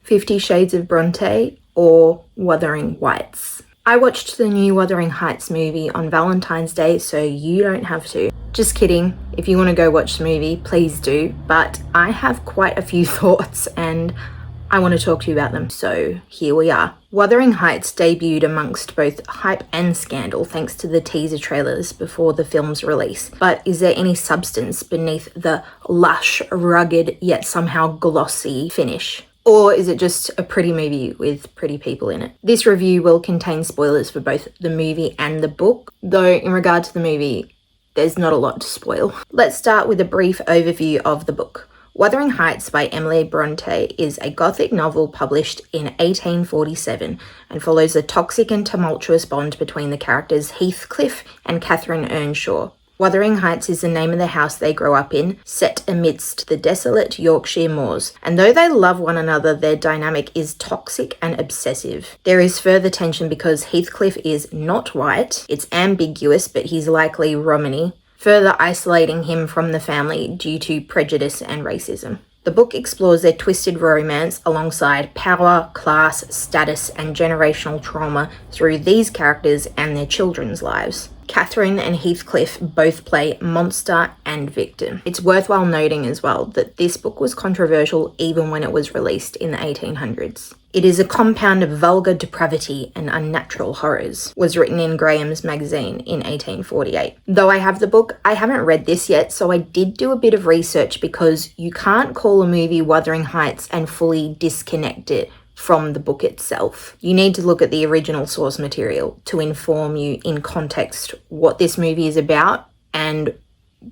50 Shades of Brontë or Wuthering Heights. I watched the new Wuthering Heights movie on Valentine's Day, so you don't have to. Just kidding. If you want to go watch the movie, please do. But I have quite a few thoughts and I want to talk to you about them, so here we are. Wuthering Heights debuted amongst both hype and scandal thanks to the teaser trailers before the film's release. But is there any substance beneath the lush, rugged, yet somehow glossy finish? Or is it just a pretty movie with pretty people in it? This review will contain spoilers for both the movie and the book, though in regard to the movie, there's not a lot to spoil. Let's start with a brief overview of the book. Wuthering Heights by Emily Brontë is a gothic novel published in 1847 and follows the toxic and tumultuous bond between the characters Heathcliff and Catherine Earnshaw. Wuthering Heights is the name of the house they grow up in, set amidst the desolate Yorkshire moors. And though they love one another, their dynamic is toxic and obsessive. There is further tension because Heathcliff is not white, it's ambiguous, but he's likely Romany, further isolating him from the family due to prejudice and racism. The book explores their twisted romance alongside power, class, status, and generational trauma through these characters and their children's lives. Catherine and Heathcliff both play monster and victim. It's worthwhile noting as well that this book was controversial even when it was released in the 1800s. It is a compound of vulgar depravity and unnatural horrors, was written in Graham's magazine in 1848. Though I have the book, I haven't read this yet, so I did do a bit of research because you can't call a movie Wuthering Heights and fully disconnect it from the book itself. You need to look at the original source material to inform you in context what this movie is about and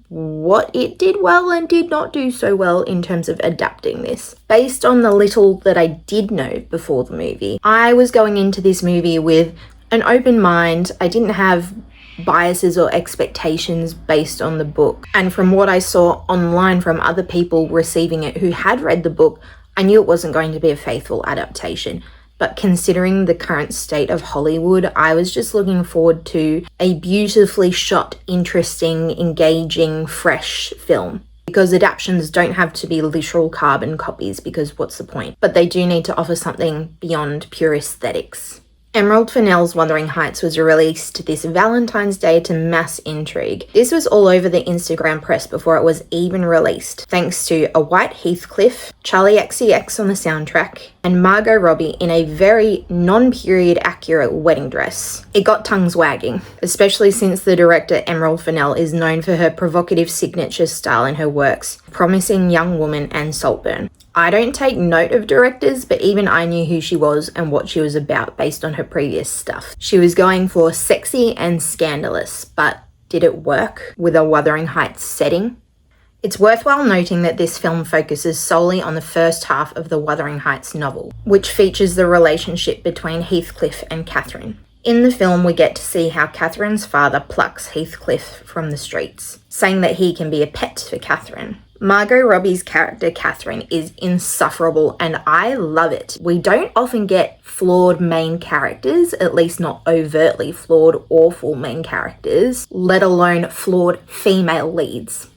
what it did well and did not do so well in terms of adapting this. Based on the little that I did know before the movie, I was going into this movie with an open mind. I didn't have biases or expectations based on the book. And from what I saw online from other people receiving it who had read the book, I knew it wasn't going to be a faithful adaptation. But considering the current state of Hollywood, I was just looking forward to a beautifully shot, interesting, engaging, fresh film. Because adaptions don't have to be literal carbon copies, because what's the point? But they do need to offer something beyond pure aesthetics. Emerald Fennell's Wuthering Heights was released this Valentine's Day to mass intrigue. This was all over the Instagram press before it was even released, thanks to a white Heathcliff, Charlie XCX on the soundtrack, and Margot Robbie in a very non-period accurate wedding dress. It got tongues wagging, especially since the director Emerald Fennell is known for her provocative signature style in her works, Promising Young Woman and Saltburn. I don't take note of directors, but even I knew who she was and what she was about based on her previous stuff. She was going for sexy and scandalous, but did it work with a Wuthering Heights setting? It's worthwhile noting that this film focuses solely on the first half of the Wuthering Heights novel, which features the relationship between Heathcliff and Catherine. In the film, we get to see how Catherine's father plucks Heathcliff from the streets, saying that he can be a pet for Catherine. Margot Robbie's character Catherine is insufferable and I love it. We don't often get flawed main characters, at least not overtly flawed, awful main characters, let alone flawed female leads.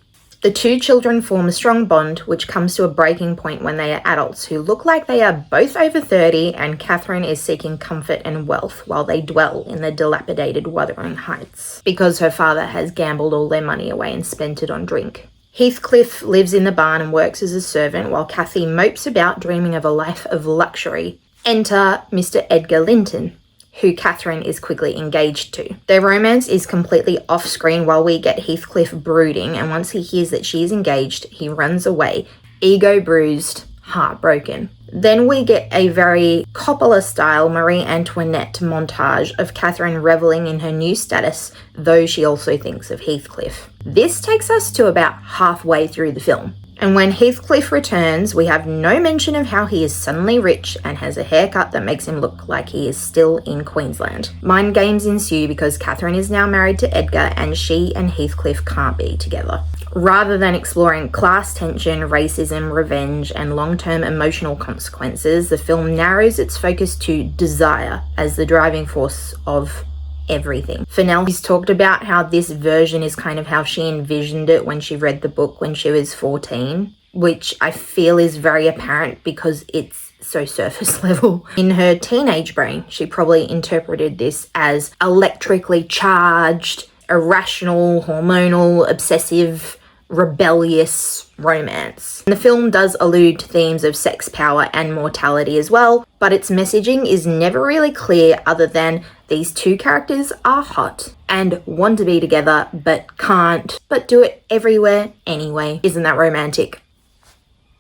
The two children form a strong bond, which comes to a breaking point when they are adults who look like they are both over 30 and Catherine is seeking comfort and wealth while they dwell in the dilapidated Wuthering Heights because her father has gambled all their money away and spent it on drink. Heathcliff lives in the barn and works as a servant while Cathy mopes about dreaming of a life of luxury. Enter Mr. Edgar Linton, who Catherine is quickly engaged to. Their romance is completely off-screen while we get Heathcliff brooding, and once he hears that she is engaged, he runs away, ego bruised, heartbroken. Then we get a very Coppola-style Marie Antoinette montage of Catherine reveling in her new status, though she also thinks of Heathcliff. This takes us to about halfway through the film. And when Heathcliff returns, we have no mention of how he is suddenly rich and has a haircut that makes him look like he is still in Queensland. Mind games ensue because Catherine is now married to Edgar and she and Heathcliff can't be together. Rather than exploring class tension, racism, revenge, and long-term emotional consequences, the film narrows its focus to desire as the driving force of everything. Fennell has talked about how this version is kind of how she envisioned it when she read the book when she was 14. which I feel is very apparent because it's so surface level. In her teenage brain, she probably interpreted this as electrically charged, irrational, hormonal, obsessive, rebellious romance. The film does allude to themes of sex, power, and mortality as well, but its messaging is never really clear other than these two characters are hot and want to be together but can't, but do it everywhere anyway. Isn't that romantic?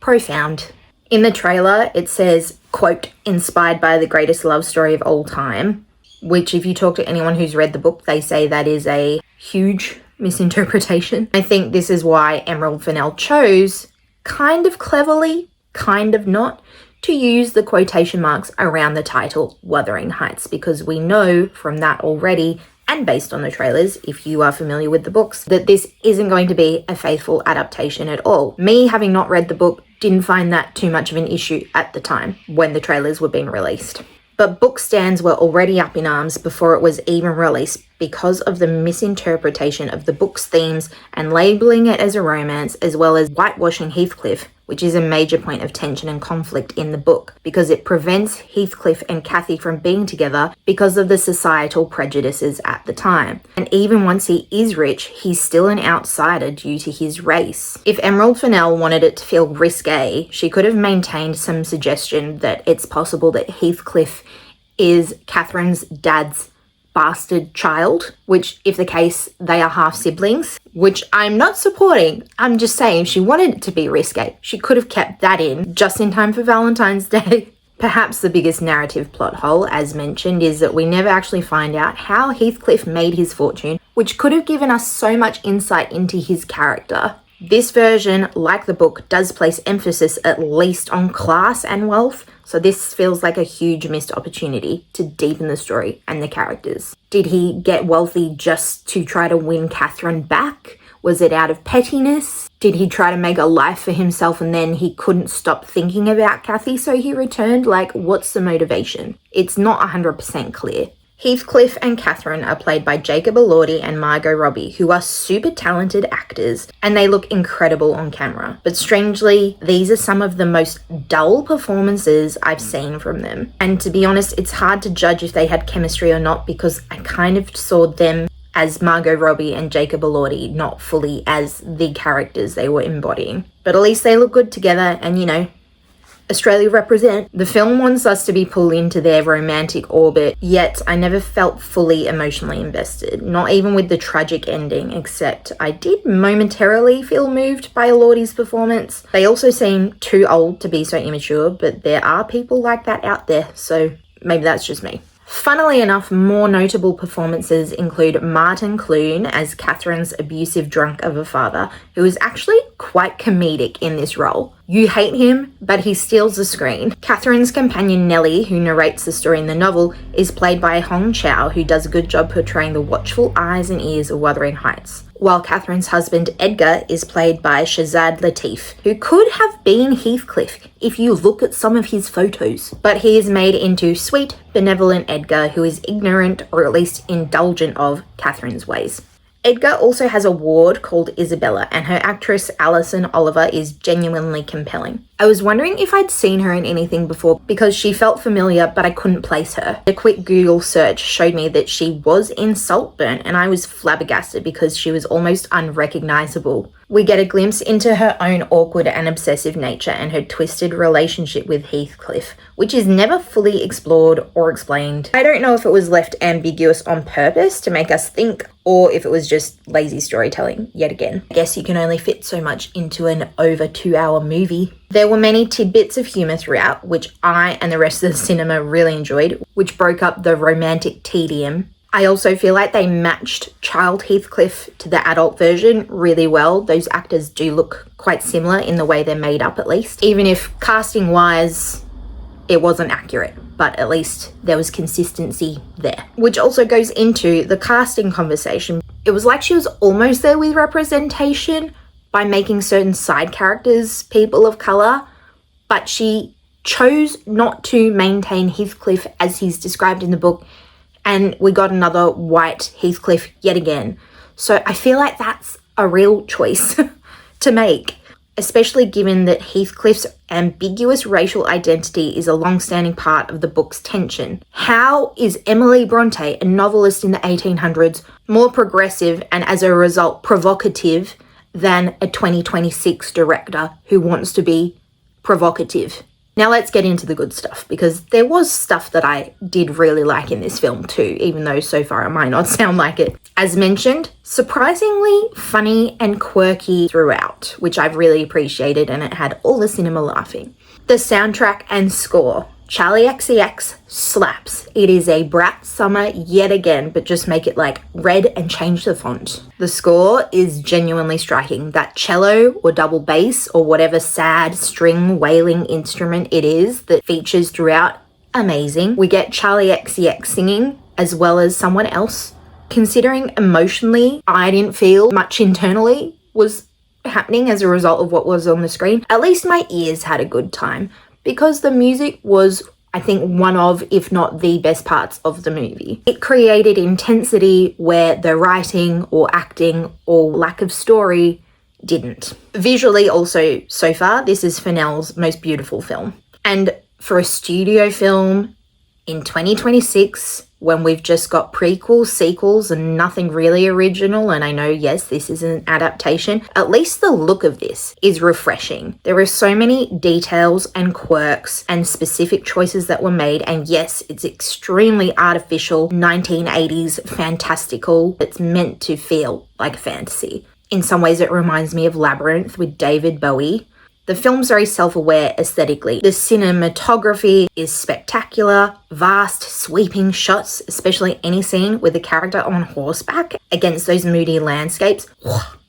Profound. In the trailer, it says, quote, inspired by the greatest love story of all time, which if you talk to anyone who's read the book, they say that is a huge misinterpretation. I think this is why Fennell chose, kind of cleverly, kind of not, to use the quotation marks around the title Wuthering Heights, because we know from that already, and based on the trailers, if you are familiar with the books, that this isn't going to be a faithful adaptation at all. Me, having not read the book, didn't find that too much of an issue at the time when the trailers were being released. But book stands were already up in arms before it was even released because of the misinterpretation of the book's themes and labelling it as a romance, as well as whitewashing Heathcliff, which is a major point of tension and conflict in the book because it prevents Heathcliff and Cathy from being together because of the societal prejudices at the time. And even once he is rich, he's still an outsider due to his race. If Fennell wanted it to feel risque, she could have maintained some suggestion that it's possible that Heathcliff is Catherine's dad's bastard child, which if the case, they are half siblings, which I'm not supporting. I'm just saying she wanted it to be risque. She could have kept that in just in time for Valentine's Day. Perhaps the biggest narrative plot hole, as mentioned, is that we never actually find out how Heathcliff made his fortune, which could have given us so much insight into his character. This version, like the book, does place emphasis at least on class and wealth, so this feels like a huge missed opportunity to deepen the story and the characters. Did he get wealthy just to try to win Catherine back? Was it out of pettiness? Did he try to make a life for himself and then he couldn't stop thinking about Cathy, so he returned? Like, what's the motivation? It's not 100% clear. Heathcliff and Catherine are played by Jacob Elordi and Margot Robbie, who are super talented actors, and they look incredible on camera. But strangely, these are some of the most dull performances I've seen from them. And to be honest, it's hard to judge if they had chemistry or not because I kind of saw them as Margot Robbie and Jacob Elordi, not fully as the characters they were embodying. But at least they look good together and, you know, Australia represent. The film wants us to be pulled into their romantic orbit, yet I never felt fully emotionally invested, not even with the tragic ending, except I did momentarily feel moved by Elordi's performance. They also seem too old to be so immature, but there are people like that out there, so maybe that's just me. Funnily enough, more notable performances include Martin Clune as Catherine's abusive drunk of a father, who is actually quite comedic in this role. You hate him, but he steals the screen. Catherine's companion Nellie, who narrates the story in the novel, is played by Hong Chow, who does a good job portraying the watchful eyes and ears of Wuthering Heights. While Catherine's husband Edgar is played by Shazad Latif, who could have been Heathcliff if you look at some of his photos. But he is made into sweet, benevolent Edgar who is ignorant or at least indulgent of Catherine's ways. Edgar also has a ward called Isabella, and her actress Alison Oliver is genuinely compelling. I was wondering if I'd seen her in anything before because she felt familiar, but I couldn't place her. A quick Google search showed me that she was in Saltburn, and I was flabbergasted because she was almost unrecognizable. We get a glimpse into her own awkward and obsessive nature and her twisted relationship with Heathcliff, which is never fully explored or explained. I don't know if it was left ambiguous on purpose to make us think, or if it was just lazy storytelling yet again. I guess you can only fit so much into an over 2-hour movie. There were many tidbits of humour throughout, which I and the rest of the cinema really enjoyed, which broke up the romantic tedium. I also feel like they matched child Heathcliff to the adult version really well. Those actors do look quite similar in the way they're made up, at least. Even if casting-wise, it wasn't accurate, but at least there was consistency there. Which also goes into the casting conversation. It was like she was almost there with representation by making certain side characters people of colour, but she chose not to maintain Heathcliff as he's described in the book, and we got another white Heathcliff yet again. So I feel like that's a real choice to make. especially given that Heathcliff's ambiguous racial identity is a long-standing part of the book's tension. How is Emily Brontë, a novelist in the 1800s, more progressive and as a result provocative than a 2026 director who wants to be provocative? Now let's get into the good stuff, because there was stuff that I did really like in this film too, even though so far it might not sound like it. As mentioned, surprisingly funny and quirky throughout, which I've really appreciated, and it had all the cinema laughing. The soundtrack and score. Charlie XCX slaps. It is a Brat summer yet again, but just make it like red and change the font. The score is genuinely striking. That cello or double bass or whatever sad string wailing instrument it is that features throughout, amazing. We get Charlie XCX singing as well as someone else. Considering emotionally, I didn't feel much internally was happening as a result of what was on the screen. At least my ears had a good time, because the music was, I think, one of, if not the best parts of the movie. It created intensity where the writing or acting or lack of story didn't. Visually also, so far, this is Fennell's most beautiful film. And for a studio film in 2026, when we've just got prequels, sequels, and nothing really original, and I know, yes, this is an adaptation, at least the look of this is refreshing. There are so many details and quirks and specific choices that were made, and yes, it's extremely artificial, 1980s fantastical. It's meant to feel like fantasy. In some ways, it reminds me of Labyrinth with David Bowie. The film's very self-aware aesthetically. The cinematography is spectacular, vast, sweeping shots, especially any scene with a character on horseback against those moody landscapes.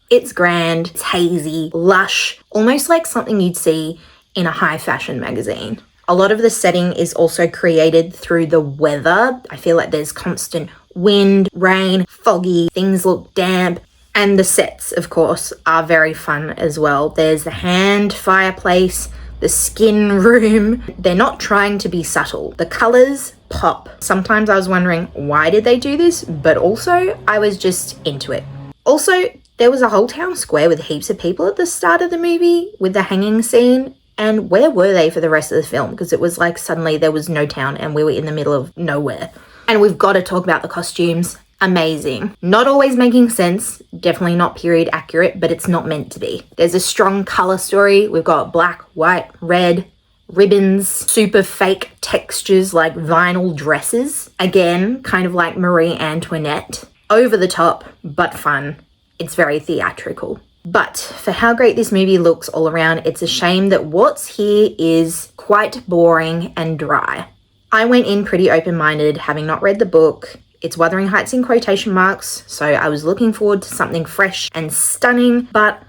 It's grand, it's hazy, lush, almost like something you'd see in a high fashion magazine. A lot of the setting is also created through the weather. I feel like there's constant wind, rain, foggy, things look damp. And the sets, of course, are very fun as well. There's the hand fireplace, the skin room. They're not trying to be subtle. The colours pop. Sometimes I was wondering, why did they do this? But also, I was just into it. Also, there was a whole town square with heaps of people at the start of the movie with the hanging scene. And where were they for the rest of the film? Because it was like suddenly there was no town and we were in the middle of nowhere. And we've got to talk about the costumes. Amazing. Not always making sense, definitely not period accurate, but it's not meant to be. There's a strong colour story. We've got black, white, red, ribbons, super fake textures like vinyl dresses. Again, kind of like Marie Antoinette. Over the top, but fun. It's very theatrical. But for how great this movie looks all around, it's a shame that what's here is quite boring and dry. I went in pretty open-minded, having not read the book. It's Wuthering Heights in quotation marks, so I was looking forward to something fresh and stunning, but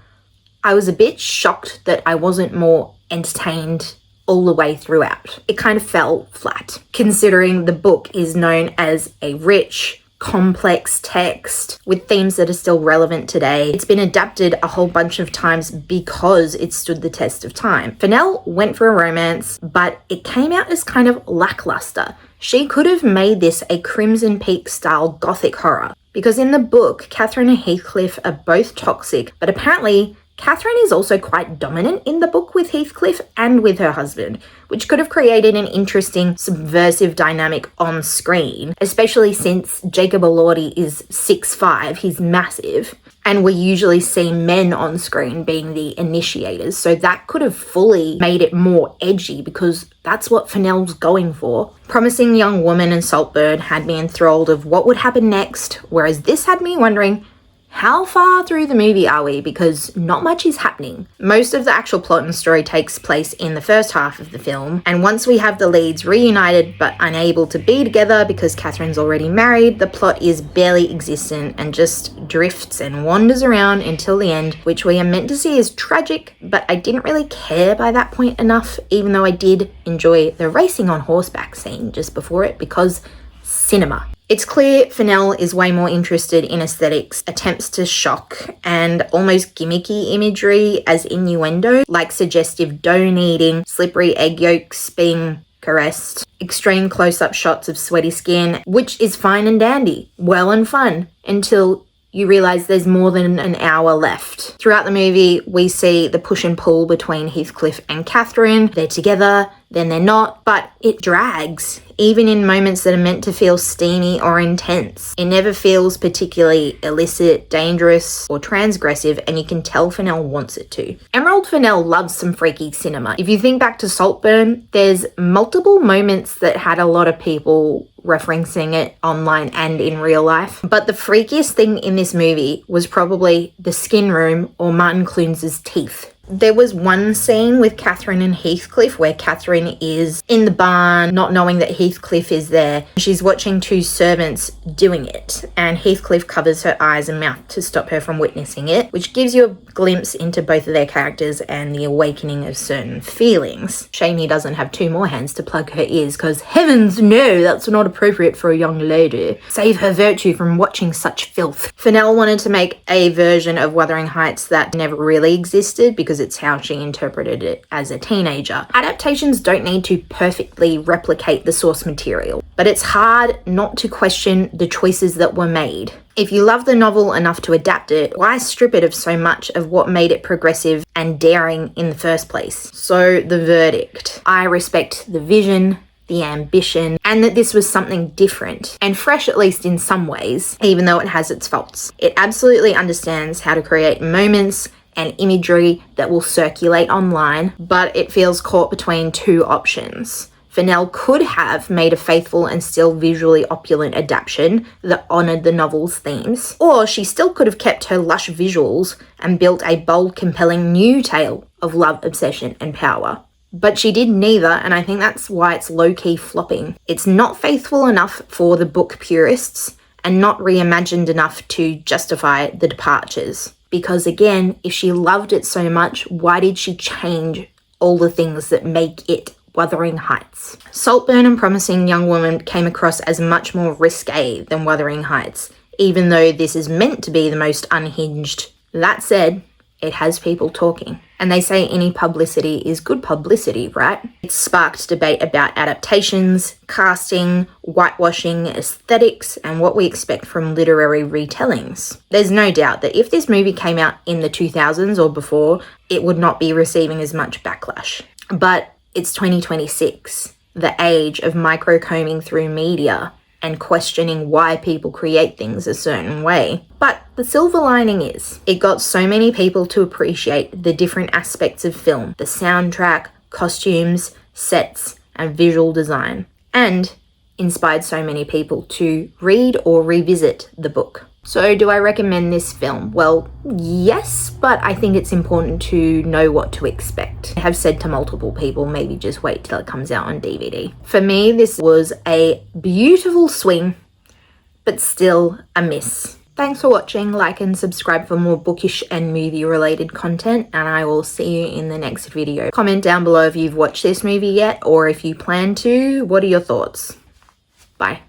I was a bit shocked that I wasn't more entertained all the way throughout. It kind of fell flat, considering the book is known as a rich, complex text with themes that are still relevant today. It's been adapted a whole bunch of times because it stood the test of time. Fennell went for a romance, but it came out as kind of lackluster. She could have made this a Crimson Peak style gothic horror, because in the book, Catherine and Heathcliff are both toxic, but apparently Catherine is also quite dominant in the book with Heathcliff and with her husband, which could have created an interesting subversive dynamic on screen, especially since Jacob Elordi is 6'5", he's massive, and we usually see men on screen being the initiators, so that could have fully made it more edgy because that's what Fennell's going for. Promising Young Woman and Saltburn had me enthralled of what would happen next, whereas this had me wondering, how far through the movie are we? Because not much is happening. Most of the actual plot and story takes place in the first half of the film, and once we have the leads reunited but unable to be together because Catherine's already married, the plot is barely existent and just drifts and wanders around until the end, which we are meant to see as tragic, but I didn't really care by that point enough, even though I did enjoy the racing on horseback scene just before it, because cinema. It's clear Fennell is way more interested in aesthetics, attempts to shock, and almost gimmicky imagery as innuendo, like suggestive dough kneading, slippery egg yolks being caressed, extreme close-up shots of sweaty skin, which is fine and dandy, well and fun, until you realise there's more than an hour left. Throughout the movie, we see the push and pull between Heathcliff and Catherine. They're together, then they're not, but it drags, even in moments that are meant to feel steamy or intense. It never feels particularly illicit, dangerous, or transgressive, and you can tell Fennell wants it to. Emerald Fennell loves some freaky cinema. If you think back to Saltburn, there's multiple moments that had a lot of people referencing it online and in real life. But the freakiest thing in this movie was probably the skin room or Martin Clunes's teeth. There was one scene with Catherine and Heathcliff where Catherine is in the barn, not knowing that Heathcliff is there. She's watching two servants doing it, and Heathcliff covers her eyes and mouth to stop her from witnessing it, which gives you a glimpse into both of their characters and the awakening of certain feelings. Shame he doesn't have two more hands to plug her ears, because heavens no, that's not appropriate for a young lady. Save her virtue from watching such filth. Fennell wanted to make a version of Wuthering Heights that never really existed because it's how she interpreted it as a teenager. Adaptations don't need to perfectly replicate the source material, but it's hard not to question the choices that were made. If you love the novel enough to adapt it, why strip it of so much of what made it progressive and daring in the first place? So the verdict. I respect the vision, the ambition, and that this was something different and fresh, at least in some ways, even though it has its faults. It absolutely understands how to create moments and imagery that will circulate online, but it feels caught between two options. Fennell could have made a faithful and still visually opulent adaptation that honoured the novel's themes, or she still could have kept her lush visuals and built a bold, compelling new tale of love, obsession, and power. But she did neither, and I think that's why it's low-key flopping. It's not faithful enough for the book purists, and not reimagined enough to justify the departures. Because again, if she loved it so much, why did she change all the things that make it Wuthering Heights? Saltburn and Promising Young Woman came across as much more risque than Wuthering Heights, even though this is meant to be the most unhinged. That said, it has people talking. And they say any publicity is good publicity, right? It sparked debate about adaptations, casting, whitewashing, aesthetics, and what we expect from literary retellings. There's no doubt that if this movie came out in the 2000s or before, it would not be receiving as much backlash. But it's 2026, the age of micro-combing through media and questioning why people create things a certain way. But the silver lining is, it got so many people to appreciate the different aspects of film, the soundtrack, costumes, sets, and visual design, and inspired so many people to read or revisit the book. So do I recommend this film? Well, yes, but I think it's important to know what to expect. I have said to multiple people, maybe just wait till it comes out on DVD. For me, this was a beautiful swing, but still a miss. Thanks for watching. Like and subscribe for more bookish and movie related content, and I will see you in the next video. Comment down below if you've watched this movie yet, or if you plan to. What are your thoughts? Bye.